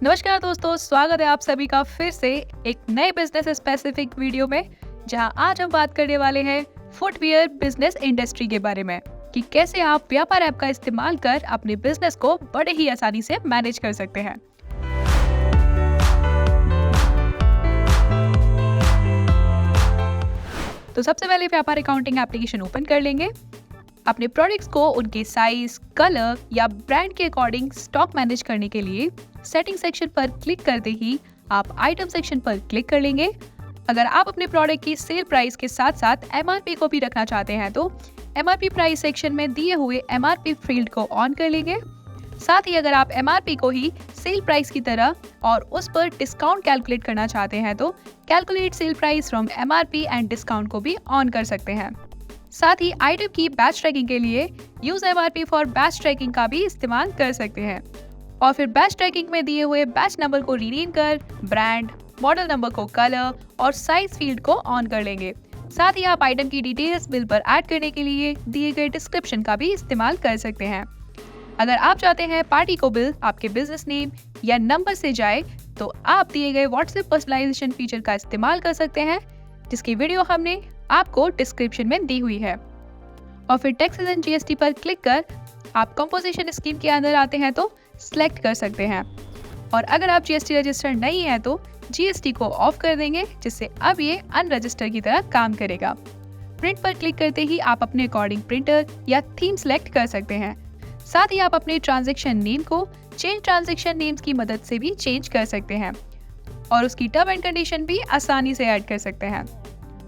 नमस्कार दोस्तों, स्वागत है आप सभी का फिर से एक नए बिजनेस स्पेसिफिक वीडियो में, जहां आज हम बात करने वाले हैं फुटवियर बिजनेस इंडस्ट्री के बारे में कि कैसे आप व्यापार ऐप का इस्तेमाल कर अपने बिजनेस को बड़े ही आसानी से मैनेज कर सकते हैं। तो सबसे पहले व्यापार अकाउंटिंग एप्लीकेशन ओपन कर लेंगे। अपने प्रोडक्ट्स को उनके साइज, कलर या ब्रांड के अकॉर्डिंग स्टॉक मैनेज करने के लिए सेटिंग सेक्शन पर क्लिक करते ही आप आइटम सेक्शन पर क्लिक कर लेंगे। अगर आप अपने प्रोडक्ट की सेल प्राइस के साथ साथ एमआरपी को भी रखना चाहते हैं तो एमआरपी प्राइस सेक्शन में दिए हुए एमआरपी फील्ड को ऑन कर लेंगे। साथ ही अगर आप एमआरपी को ही सेल प्राइस की तरह और उस पर डिस्काउंट कैलकुलेट करना चाहते हैं तो calculate sale price from MRP and discount को भी ऑन कर सकते हैं। साथ ही आइटम की बैच ट्रैकिंग के लिए use MRP for batch tracking का भी इस्तेमाल कर सकते हैं और फिर बैच ट्रैकिंग में दिए हुए बैच नंबर को रीनेम कर ब्रांड, मॉडल नंबर को कलर और साइज फील्ड को ऑन कर लेंगे। साथ ही आप आइटम की डिटेल्स बिल पर ऐड करने के लिए दिए गए डिस्क्रिप्शन का भी इस्तेमाल कर सकते हैं। अगर आप चाहते हैं पार्टी को बिल आपके बिजनेस नेम या नंबर से जाए तो आप दिए गए व्हाट्सएप पर्सनलाइजेशन फीचर का इस्तेमाल कर सकते हैं, जिसकी वीडियो हमने आपको डिस्क्रिप्शन में दी हुई है। और फिर टैक्सेस एंड जीएसटी पर क्लिक कर आप कंपोजिशन स्कीम के अंदर आते हैं तो सिलेक्ट कर सकते हैं। और अगर आप जीएसटी रजिस्टर्ड नहीं है तो जीएसटी को ऑफ कर देंगे, जिससे अब ये अनरजिस्टर्ड की तरह काम करेगा। प्रिंट पर क्लिक करते ही आप अपने अकॉर्डिंग प्रिंटर या थीम सिलेक्ट कर सकते हैं। साथ ही आप अपने ट्रांजैक्शन नेम को चेंज ट्रांजैक्शन नेम्स की मदद से भी चेंज कर सकते हैं और उसकी टर्म एंड कंडीशन भी आसानी से ऐड कर सकते हैं।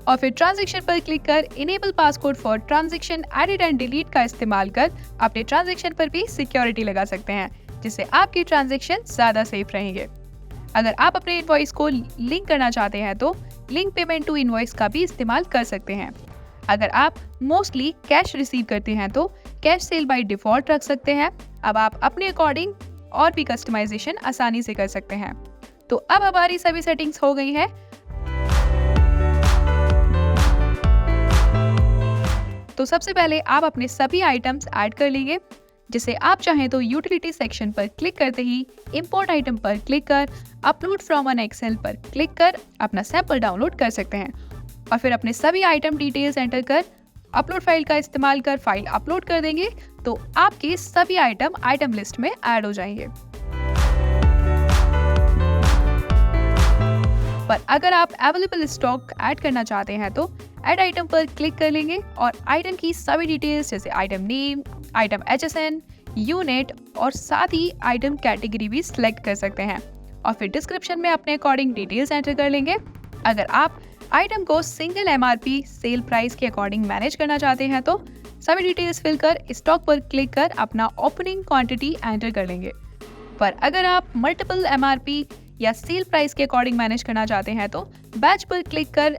और फिर ट्रांजैक्शन पर क्लिक कर enable passcode for transaction edit and delete का इस्तेमाल कर अपने ट्रांजैक्शन पर भी सिक्योरिटी लगा सकते हैं, जिससे आपके ट्रांजैक्शन ज्यादा सेफ रहेंगे। अगर आप अपने इनवॉइस को लिंक करना चाहते हैं तो लिंक पेमेंट टू इनवॉइस का भी इस्तेमाल कर सकते हैं। अगर आप मोस्टली कैश रिसीव करते हैं तो कैश सेल बाय डिफॉल्ट रख सकते हैं। अब आप अपने अकॉर्डिंग और भी कस्टमाइजेशन आसानी से कर सकते हैं। तो अब हमारी सभी सेटिंग्स हो गई है। तो सबसे पहले आप अपने सभी आइटम्स ऐड कर लेंगे, जिसे आप चाहें तो यूटिलिटी सेक्शन पर क्लिक करते ही इंपोर्ट आइटम पर क्लिक कर अपलोड फ्रॉम एन एक्सेल पर क्लिक कर अपना सैंपल डाउनलोड कर सकते हैं और फिर अपने सभी आइटम डिटेल्स एंटर कर अपलोड फाइल का इस्तेमाल कर फाइल अपलोड कर देंगे तो आपके सभी आइटम लिस्ट में ऐड हो जाएंगे। पर अगर आप अवेलेबल स्टॉक ऐड करना चाहते हैं तो ऐड आइटम पर क्लिक कर लेंगे और आइटम की सभी डिटेल्स जैसे item name, item HSN, unit और साथ ही आइटम कैटेगरी भी सिलेक्ट कर सकते हैं और फिर डिस्क्रिप्शन में अपने अकॉर्डिंग डिटेल्स एंटर कर लेंगे। अगर आप आइटम को सिंगल एमआरपी सेल प्राइस के अकॉर्डिंग मैनेज करना चाहते हैं तो सभी डिटेल्स फिल कर स्टॉक पर क्लिक कर अपना ओपनिंग क्वांटिटी एंटर कर लेंगे। पर अगर आप मल्टीपल एमआरपी या सेल प्राइस के अकॉर्डिंग मैनेज करना चाहते हैं तो बैच पर क्लिक कर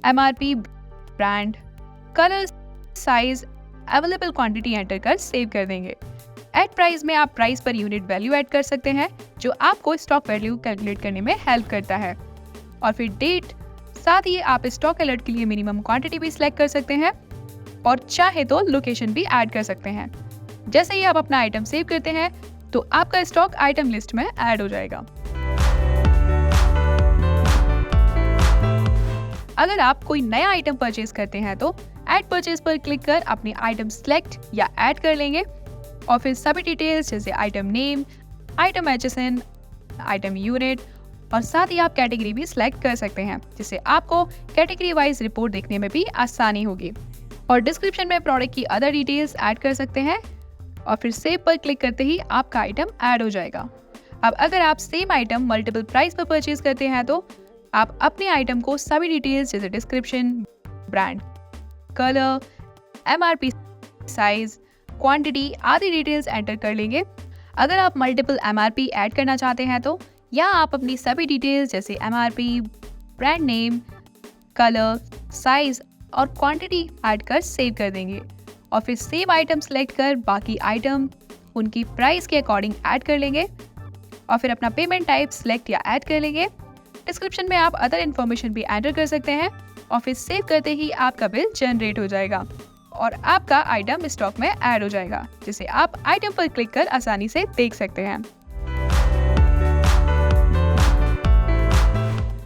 MRP, brand, colour, size, available quantity enter कर सेव कर देंगे। ऐड प्राइस में आप price per unit value add कर सकते हैं, जो आपको स्टॉक वैल्यू कैलकुलेट करने में हेल्प करता है। और फिर डेट, साथ ही आप स्टॉक अलर्ट के लिए मिनिमम क्वांटिटी भी सिलेक्ट कर सकते हैं और चाहे तो लोकेशन भी ऐड कर सकते हैं। जैसे ही आप अपना आइटम सेव करते हैं तो आपका स्टॉक आइटम लिस्ट में ऐड हो जाएगा। अगर आप कोई नया आइटम परचेज करते हैं तो ऐड परचेज पर क्लिक कर अपनी आइटम सिलेक्ट या ऐड कर लेंगे और फिर सभी डिटेल्स जैसे item name, item HSN, item unit और साथ ही आप कैटेगरी भी सिलेक्ट कर सकते हैं, जिससे आपको कैटेगरी वाइज रिपोर्ट देखने में भी आसानी होगी। और डिस्क्रिप्शन में प्रोडक्ट की अदर डिटेल्स ऐड कर सकते हैं और फिर सेव पर क्लिक करते ही आपका आइटम ऐड हो जाएगा। अब अगर आप सेम आइटम मल्टीपल प्राइस पर परचेज करते हैं तो आप अपने आइटम को सभी डिटेल्स जैसे description, brand, colour, MRP, size, quantity आदि डिटेल्स एंटर कर लेंगे। अगर आप मल्टीपल एमआरपी ऐड करना चाहते हैं तो यहाँ आप अपनी सभी डिटेल्स जैसे MRP, brand name, colour, size और क्वांटिटी ऐड कर सेव कर देंगे और फिर सेम आइटम सेलेक्ट कर बाकी आइटम उनकी प्राइस के अकॉर्डिंग ऐड कर लेंगे और फिर अपना पेमेंट टाइप सेलेक्ट या ऐड कर लेंगे। डिस्क्रिप्शन में आप अदर इन्फॉर्मेशन भी एंटर कर सकते हैं और फिर सेव करते ही आपका बिल जनरेट हो जाएगा और आपका आइटम स्टॉक में ऐड हो जाएगा, जिसे आप आइटम पर क्लिक कर आसानी से देख सकते हैं।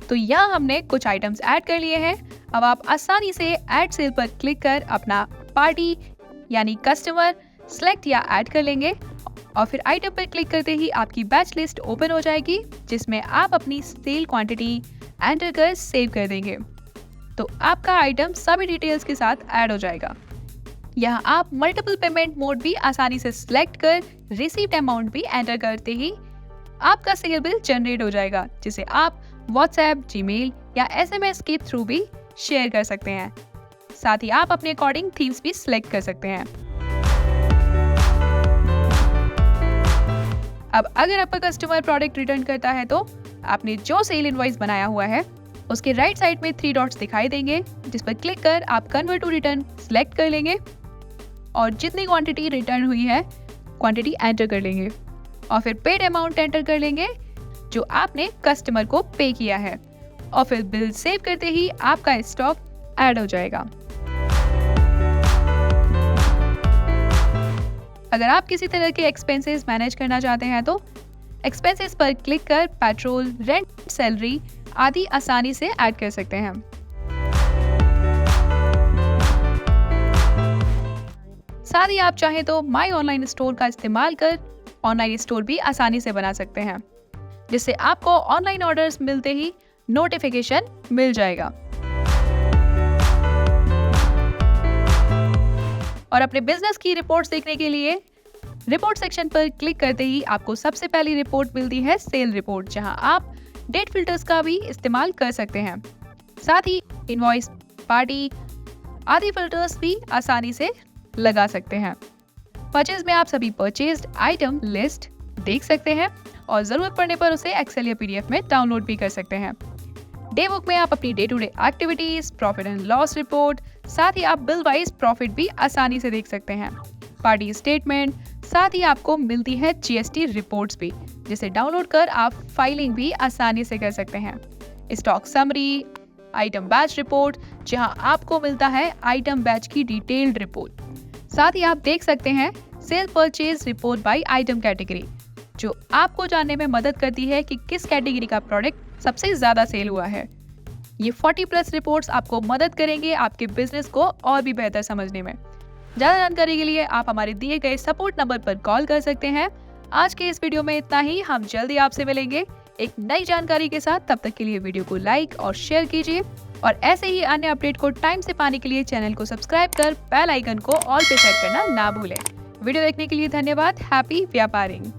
तो यहाँ हमने कुछ आइटम्स ऐड कर लिए हैं। अब आप आसानी से ऐड सेल पर क्लिक कर अपना पार्टी यानी कस्टमर सेलेक्ट या ऐड कर लेंगे और फिर आइटम पर क्लिक करते ही आपकी बैच लिस्ट ओपन हो जाएगी, जिसमें आप अपनी सेल क्वांटिटी एंटर कर सेव कर देंगे। तो आपका आइटम सभी डिटेल्स के साथ ऐड हो जाएगा। यहाँ आप मल्टीपल पेमेंट मोड भी आसानी से सिलेक्ट कर रिसीव्ड अमाउंट भी एंटर करते ही आपका सेल बिल जनरेट हो जाएगा, जिसे आप व्हाट्सएप, जीमेल या एसएमएस के थ्रू भी शेयर कर सकते हैं। साथ ही आप अपने अकॉर्डिंग थीम्स भी सिलेक्ट कर सकते हैं। अब अगर आपका कस्टमर प्रोडक्ट रिटर्न करता है तो आपने जो सेल इनवॉइस बनाया हुआ है उसके राइट साइड में 3 डॉट्स दिखाई देंगे, जिस पर क्लिक कर आप कन्वर्ट टू रिटर्न सिलेक्ट कर लेंगे और जितनी क्वांटिटी रिटर्न हुई है क्वांटिटी एंटर कर लेंगे और फिर पेड अमाउंट एंटर कर लेंगे जो आपने कस्टमर को पे किया है और फिर बिल सेव करते ही आपका स्टॉक ऐड हो जाएगा। अगर आप किसी तरह के एक्सपेंसेस मैनेज करना चाहते हैं तो एक्सपेंसेस पर क्लिक कर पेट्रोल, रेंट, सैलरी आदि आसानी से ऐड कर सकते हैं। साथ ही आप चाहें तो माई ऑनलाइन स्टोर का इस्तेमाल कर ऑनलाइन स्टोर भी आसानी से बना सकते हैं, जिससे आपको ऑनलाइन ऑर्डर्स मिलते ही नोटिफिकेशन मिल जाएगा। और अपने बिजनेस की रिपोर्ट्स देखने के लिए रिपोर्ट सेक्शन पर क्लिक करते ही आपको सबसे पहली रिपोर्ट मिलती है सेल रिपोर्ट, जहां आप डेट फिल्टर्स का भी इस्तेमाल कर सकते हैं। साथ ही इनवॉइस, पार्टी आदि फिल्टर्स भी आसानी से लगा सकते हैं। परचेज में आप सभी परचेज्ड आइटम लिस्ट देख सकते हैं और जरूरत पड़ने पर उसे एक्सेल या पीडीएफ में डाउनलोड भी कर सकते हैं। डे बुक में आप अपनी day to day activities, profit and loss report, साथ ही आप बिल वाइज प्रॉफिट भी आसानी से देख सकते हैं। पार्टी स्टेटमेंट, साथ ही आपको मिलती है जीएसटी रिपोर्ट्स भी, जिसे डाउनलोड कर आप फाइलिंग भी आसानी से कर सकते हैं। Stock summary, item batch report, जहां आपको मिलता है आइटम बैच की डिटेल्ड रिपोर्ट। साथ ही आप देख सकते हैं cell purchase report by item category, जो आपको जानने में मदद करती है कि किस कैटेगरी का प्रोडक्ट सबसे ज्यादा सेल हुआ है। ये 40+ रिपोर्ट्स आपको मदद करेंगे आपके बिजनेस को और भी बेहतर समझने में। ज्यादा जानकारी के लिए आप हमारे दिए गए सपोर्ट नंबर पर कॉल कर सकते हैं। आज के इस वीडियो में इतना ही। हम जल्दी आपसे मिलेंगे एक नई जानकारी के साथ। तब तक के लिए वीडियो को लाइक और शेयर कीजिए और ऐसे ही अन्य अपडेट को टाइम से पाने के लिए चैनल को सब्सक्राइब कर बेल आइकन को ऑल पे सेट करना ना भूलें। वीडियो देखने के लिए धन्यवाद। हैप्पी व्यापारिंग।